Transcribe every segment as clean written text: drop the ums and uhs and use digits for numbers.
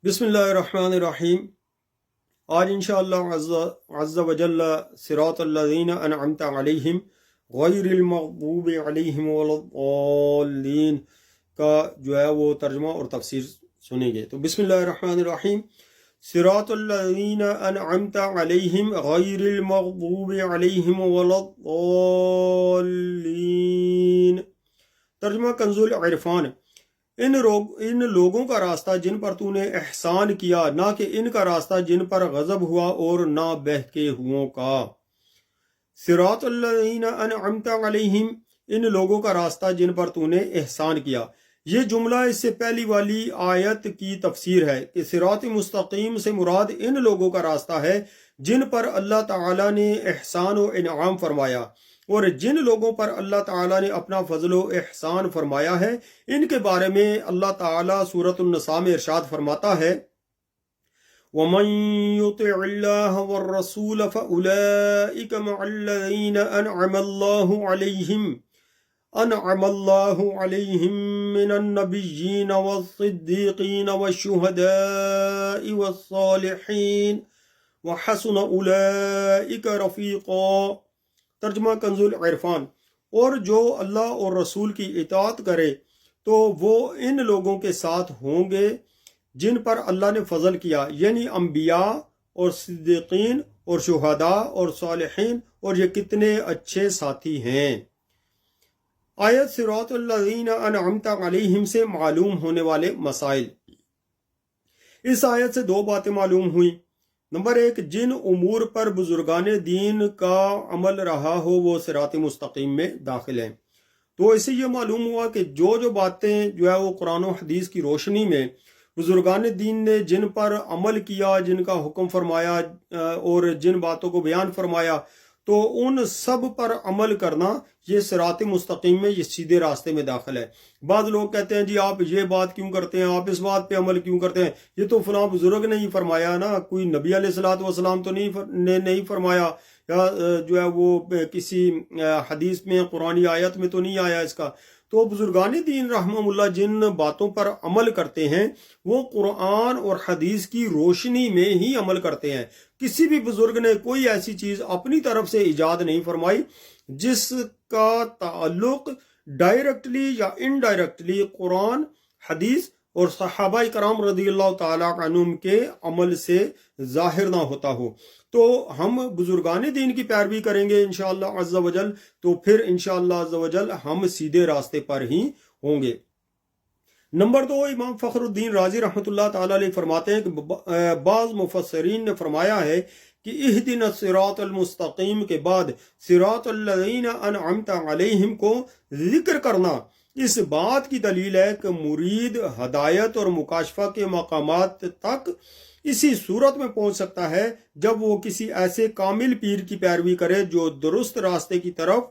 بسم اللہ الرحمن الرحیم۔ آج انشاءاللہ عز و جل صراط الذین انعمت علیہم غیر المغضوب علیہم ولا الضالین کا جو ہے وہ ترجمہ اور تفسیر سنیں گے۔ تو بسم اللہ الرحمن الرحیم، صراط الذین انعمت علیہم غیر المغضوب علیہم ولا الضالین۔ ترجمہ کنز العرفان۔ ان لوگوں کا راستہ جن پر تو نے احسان کیا، نہ کہ ان کا راستہ جن پر غضب ہوا اور نہ بہکے ہووں کا۔ صراط الذین انعمت علیہم، ان لوگوں کا راستہ جن پر تو نے احسان کیا۔ یہ جملہ اس سے پہلی والی آیت کی تفسیر ہے کہ صراط مستقیم سے مراد ان لوگوں کا راستہ ہے جن پر اللہ تعالیٰ نے احسان و انعام فرمایا، اور جن لوگوں پر اللہ تعالیٰ نے اپنا فضل و احسان فرمایا ہے ان کے بارے میں اللہ تعالیٰ سورۃ النساء میں ارشاد فرماتا ہے، وَمَن يُطِعِ اللَّهَ وَالرَّسُولَ فَأُولَئِكَ مَعَ الَّذِينَ أَنْعَمَ اللَّهُ عَلَيْهِم مِّنَ النَّبِيِّينَ وَالصِّدِّيقِينَ وَالشُّهَدَاءِ وَالصَّالِحِينَ وَحَسُنَ أُولَئِكَ رَفِيقًا۔ ترجمہ کنز العرفان۔ اور جو اللہ اور رسول کی اطاعت کرے تو وہ ان لوگوں کے ساتھ ہوں گے جن پر اللہ نے فضل کیا، یعنی انبیاء اور صدیقین اور شہداء اور صالحین، اور یہ کتنے اچھے ساتھی ہیں۔ آیت صراط الذین انعمت علیہم سے معلوم ہونے والے مسائل۔ اس آیت سے دو باتیں معلوم ہوئیں۔ نمبر ایک، جن امور پر بزرگان دین کا عمل رہا ہو وہ صراط مستقیم میں داخل ہیں۔ تو اس سے یہ معلوم ہوا کہ جو باتیں جو ہے وہ قرآن و حدیث کی روشنی میں بزرگان دین نے جن پر عمل کیا، جن کا حکم فرمایا اور جن باتوں کو بیان فرمایا، تو ان سب پر عمل کرنا یہ صراط مستقیم میں، یہ سیدھے راستے میں داخل ہے۔ بعض لوگ کہتے ہیں جی آپ یہ بات کیوں کرتے ہیں، آپ اس بات پہ عمل کیوں کرتے ہیں، یہ تو فلاں بزرگ نے ہی فرمایا نا، کوئی نبی علیہ الصلوۃ والسلام تو نہیں فرمایا، یا جو ہے وہ کسی حدیث میں قرآنی آیت میں تو نہیں آیا اس کا۔ تو بزرگان دین رحمہ اللہ جن باتوں پر عمل کرتے ہیں وہ قرآن اور حدیث کی روشنی میں ہی عمل کرتے ہیں۔ کسی بھی بزرگ نے کوئی ایسی چیز اپنی طرف سے ایجاد نہیں فرمائی جس کا تعلق ڈائریکٹلی یا انڈائریکٹلی قرآن، حدیث اور صحابہ کرام رضی اللہ تعالیٰ عنہم کے عمل سے ظاہر نہ ہوتا ہو۔ تو ہم بزرگان دین کی پیروی کریں گے انشاءاللہ عز و جل، تو پھر انشاءاللہ عز و جل ہم سیدھے راستے پر ہی ہوں گے۔ نمبر دو، امام فخر الدین رازی رحمۃ اللہ تعالیٰ علیہ فرماتے ہیں کہ بعض مفسرین نے فرمایا ہے کہ اہدنا الصراط المستقیم کے بعد صراط الذین انعمت علیہم کو ذکر کرنا اس بات کی دلیل ہے کہ مرید ہدایت اور مکاشفہ کے مقامات تک اسی صورت میں پہنچ سکتا ہے جب وہ کسی ایسے کامل پیر کی پیروی کرے جو درست راستے کی طرف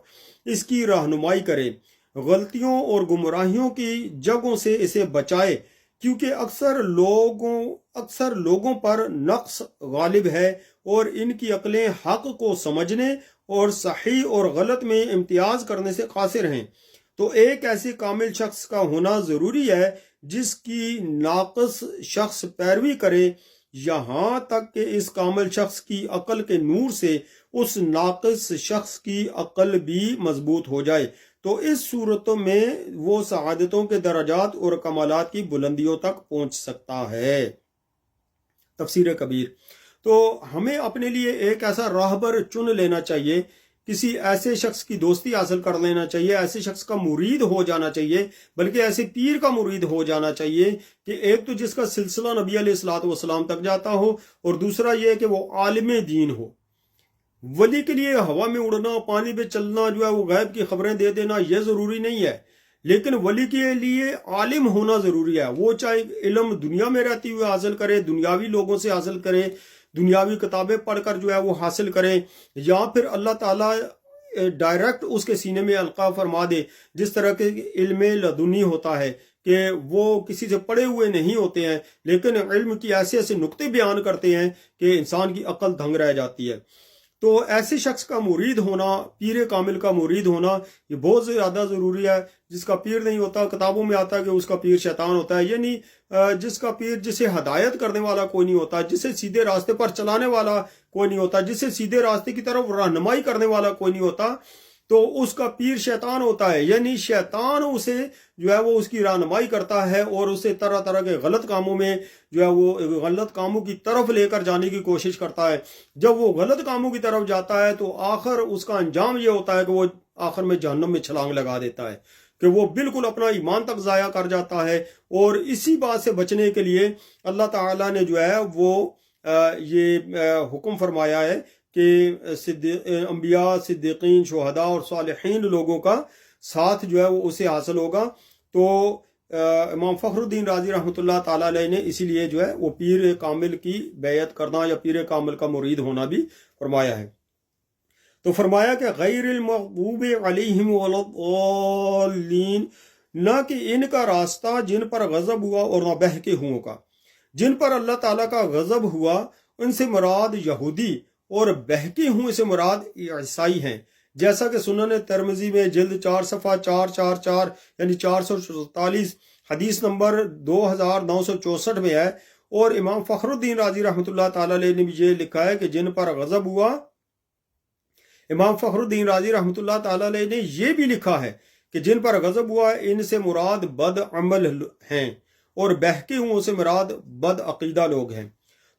اس کی رہنمائی کرے، غلطیوں اور گمراہیوں کی جگہوں سے اسے بچائے، کیونکہ اکثر لوگوں پر نقص غالب ہے اور ان کی عقلیں حق کو سمجھنے اور صحیح اور غلط میں امتیاز کرنے سے قاصر ہیں۔ تو ایک ایسے کامل شخص کا ہونا ضروری ہے جس کی ناقص شخص پیروی کرے، یہاں تک کہ اس کامل شخص کی عقل کے نور سے اس ناقص شخص کی عقل بھی مضبوط ہو جائے، تو اس صورتوں میں وہ سعادتوں کے درجات اور کمالات کی بلندیوں تک پہنچ سکتا ہے۔ تفسیر کبیر۔ تو ہمیں اپنے لیے ایک ایسا راہبر چن لینا چاہیے، کسی ایسے شخص کی دوستی حاصل کر لینا چاہیے، ایسے شخص کا مرید ہو جانا چاہیے، بلکہ ایسے پیر کا مرید ہو جانا چاہیے کہ ایک تو جس کا سلسلہ نبی علیہ الصلوۃ والسلام تک جاتا ہو، اور دوسرا یہ کہ وہ عالم دین ہو۔ ولی کے لیے ہوا میں اڑنا، پانی پہ چلنا، جو ہے وہ غیب کی خبریں دے دینا یہ ضروری نہیں ہے، لیکن ولی کے لیے عالم ہونا ضروری ہے۔ وہ چاہے علم دنیا میں رہتی ہوئے حاصل کرے، دنیاوی لوگوں سے حاصل کرے، دنیاوی کتابیں پڑھ کر جو ہے وہ حاصل کریں، یا پھر اللہ تعالیٰ ڈائریکٹ اس کے سینے میں القاء فرما دے، جس طرح کے علم لدنی ہوتا ہے کہ وہ کسی سے پڑھے ہوئے نہیں ہوتے ہیں لیکن علم کی ایسے ایسے نقطے بیان کرتے ہیں کہ انسان کی عقل دھنگ رہ جاتی ہے۔ تو ایسے شخص کا مرید ہونا، پیر کامل کا مرید ہونا، یہ بہت زیادہ ضروری ہے۔ جس کا پیر نہیں ہوتا، کتابوں میں آتا ہے کہ اس کا پیر شیطان ہوتا ہے، یعنی جس کا پیر، جسے ہدایت کرنے والا کوئی نہیں ہوتا، جسے سیدھے راستے پر چلانے والا کوئی نہیں ہوتا، جسے سیدھے راستے کی طرف رہنمائی کرنے والا کوئی نہیں ہوتا، تو اس کا پیر شیطان ہوتا ہے۔ یعنی شیطان اسے جو ہے وہ اس کی رہنمائی کرتا ہے اور اسے طرح طرح کے غلط کاموں میں جو ہے وہ غلط کاموں کی طرف لے کر جانے کی کوشش کرتا ہے۔ جب وہ غلط کاموں کی طرف جاتا ہے تو آخر اس کا انجام یہ ہوتا ہے کہ وہ آخر میں جہنم میں چھلانگ لگا دیتا ہے، کہ وہ بالکل اپنا ایمان تک ضائع کر جاتا ہے۔ اور اسی بات سے بچنے کے لیے اللہ تعالیٰ نے جو ہے وہ یہ حکم فرمایا ہے کہ انبیاء، صدیقین، شہداء اور صالحین لوگوں کا ساتھ جو ہے وہ اسے حاصل ہوگا۔ تو امام فخر الدین رازی رحمۃ اللہ تعالیٰ علیہ نے اسی لیے جو ہے وہ پیر کامل کی بیعت کرنا یا پیر کامل کا مرید ہونا بھی فرمایا ہے۔ تو فرمایا کہ غیر المغضوب علیہم ولا الضالین، نہ کہ ان کا راستہ جن پر غضب ہوا اور نہ بہکے ہوں کا۔ جن پر اللہ تعالیٰ کا غضب ہوا ان سے مراد یہودی اور بہکے ہوں سے مراد عیسائی ہیں، جیسا کہ سنن ترمذی میں جلد 4 صفحہ 444 یعنی 444 حدیث نمبر 2964 میں ہے۔ اور امام فخر الدین رازی رحمۃ اللہ تعالیٰ علیہ نے بھی یہ لکھا ہے کہ جن پر غضب ہوا، امام فخر الدین رازی رحمۃ اللہ تعالیٰ علیہ نے یہ بھی لکھا ہے کہ جن پر غضب ہوا ان سے مراد بد عمل ہیں اور بہکے ہوں سے مراد بد عقیدہ لوگ ہیں۔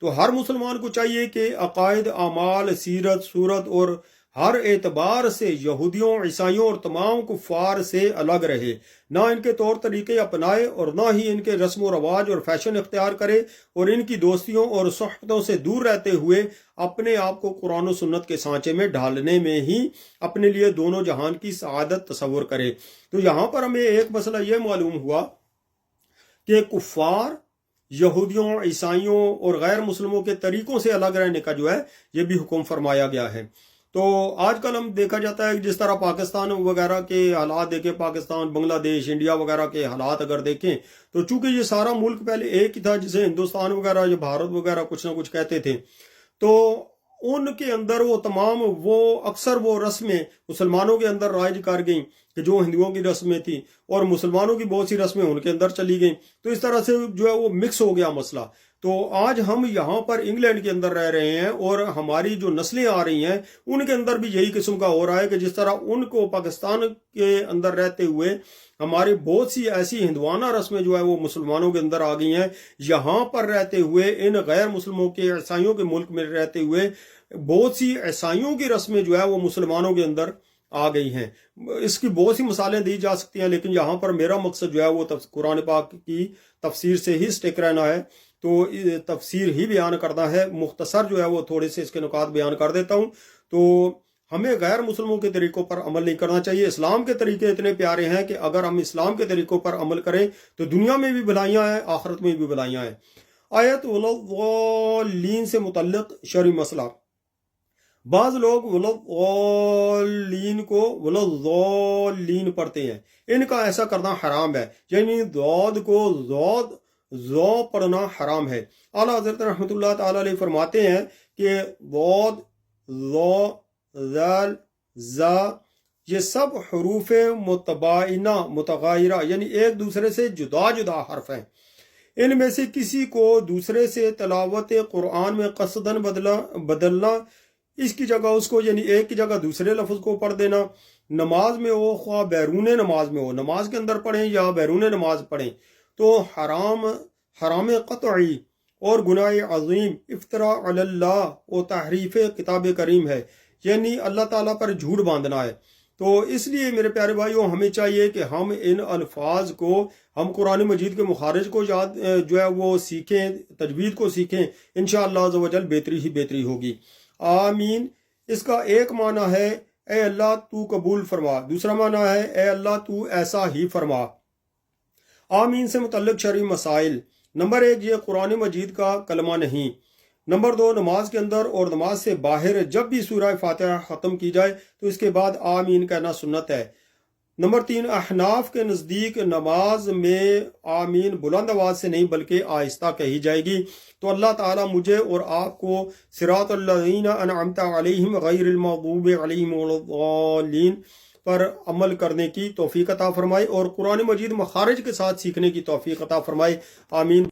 تو ہر مسلمان کو چاہیے کہ عقائد، اعمال، سیرت، صورت اور ہر اعتبار سے یہودیوں، عیسائیوں اور تمام کفار سے الگ رہے، نہ ان کے طور طریقے اپنائے اور نہ ہی ان کے رسم و رواج اور فیشن اختیار کرے، اور ان کی دوستیوں اور صحبتوں سے دور رہتے ہوئے اپنے آپ کو قرآن و سنت کے سانچے میں ڈھالنے میں ہی اپنے لیے دونوں جہان کی سعادت تصور کرے۔ تو یہاں پر ہمیں ایک مسئلہ یہ معلوم ہوا کہ کفار، یہودیوں، عیسائیوں اور غیر مسلموں کے طریقوں سے الگ رہنے کا جو ہے یہ بھی حکم فرمایا گیا ہے۔ تو آج کل ہم دیکھا جاتا ہے کہ جس طرح پاکستان وغیرہ کے حالات دیکھیں، پاکستان، بنگلہ دیش، انڈیا وغیرہ کے حالات اگر دیکھیں تو چونکہ یہ سارا ملک پہلے ایک ہی تھا جسے ہندوستان وغیرہ یا بھارت وغیرہ کچھ نہ کچھ کہتے تھے، تو ان کے اندر وہ تمام اکثر وہ رسمیں مسلمانوں کے اندر رائج کر گئیں کہ جو ہندوؤں کی رسمیں تھیں، اور مسلمانوں کی بہت سی رسمیں ان کے اندر چلی گئیں۔ تو اس طرح سے جو ہے وہ مکس ہو گیا مسئلہ۔ تو آج ہم یہاں پر انگلینڈ کے اندر رہ رہے ہیں اور ہماری جو نسلیں آ رہی ہیں ان کے اندر بھی یہی قسم کا ہو رہا ہے کہ جس طرح ان کو پاکستان کے اندر رہتے ہوئے ہماری بہت سی ایسی ہندوانہ رسمیں جو ہے وہ مسلمانوں کے اندر آ گئی ہیں، یہاں پر رہتے ہوئے ان غیر مسلموں کے، عیسائیوں کے ملک میں رہتے ہوئے بہت سی عیسائیوں کی رسمیں جو ہے وہ مسلمانوں کے اندر آ گئی ہیں۔ اس کی بہت سی مثالیں دی جا سکتی ہیں، لیکن یہاں پر میرا مقصد جو ہے وہ قرآن پاک کی تفسیر سے ہی سٹک رہنا ہے، تو تفسیر ہی بیان کرنا ہے۔ مختصر جو ہے وہ تھوڑے سے اس کے نکات بیان کر دیتا ہوں۔ تو ہمیں غیر مسلموں کے طریقوں پر عمل نہیں کرنا چاہیے۔ اسلام کے طریقے اتنے پیارے ہیں کہ اگر ہم اسلام کے طریقوں پر عمل کریں تو دنیا میں بھی بھلائیاں ہیں، آخرت میں بھی بھلائیاں ہیں۔ آیت ولضالین سے متعلق شرعی مسئلہ۔ بعض لوگ ولضالین کو ولضالین پڑھتے ہیں، ان کا ایسا کرنا حرام ہے، یعنی ضاد کو ضو پڑھنا حرام ہے۔ اعلیٰ حضرت رحمۃ اللہ تعالی علیہ فرماتے ہیں کہ ضاد، ضو، ذال، زا یہ سب حروف متباینہ متغایرہ یعنی ایک دوسرے سے جدا جدا حرف ہیں۔ ان میں سے کسی کو دوسرے سے تلاوت قرآن میں قصداً بدلنا، اس کی جگہ اس کو یعنی ایک کی جگہ دوسرے لفظ کو پڑھ دینا، نماز میں ہو خواہ بیرون نماز میں ہو، نماز کے اندر پڑھیں یا بیرون نماز پڑھیں، تو حرام قطعی اور گناہ عظیم، افتراء علی اللہ و تحریف کتاب کریم ہے، یعنی اللہ تعالیٰ پر جھوٹ باندھنا ہے۔ تو اس لیے میرے پیارے بھائیوں ہمیں چاہیے کہ ہم ان الفاظ کو، ہم قرآن مجید کے مخارج کو جو ہے وہ سیکھیں، تجوید کو سیکھیں، انشاءاللہ عز و جل بہتری ہی بہتری ہوگی۔ آمین۔ اس کا ایک معنی ہے اے اللہ تو قبول فرما، دوسرا معنی ہے اے اللہ تو ایسا ہی فرما۔ آمین سے متعلق شرعی مسائل۔ نمبر 1، یہ قرآن مجید کا کلمہ نہیں۔ نمبر 2، نماز کے اندر اور نماز سے باہر جب بھی سورہ فاتحہ ختم کی جائے تو اس کے بعد آمین کہنا سنت ہے۔ نمبر 3، احناف کے نزدیک نماز میں آمین بلند آواز سے نہیں بلکہ آہستہ کہی جائے گی۔ تو اللہ تعالیٰ مجھے اور آپ کو صراط الذین انعمت علیہم غیر المغضوب علیہم ولا الضالین پر عمل کرنے کی توفیق عطا فرمائے، اور قرآن مجید مخارج کے ساتھ سیکھنے کی توفیق عطا فرمائے، آمین۔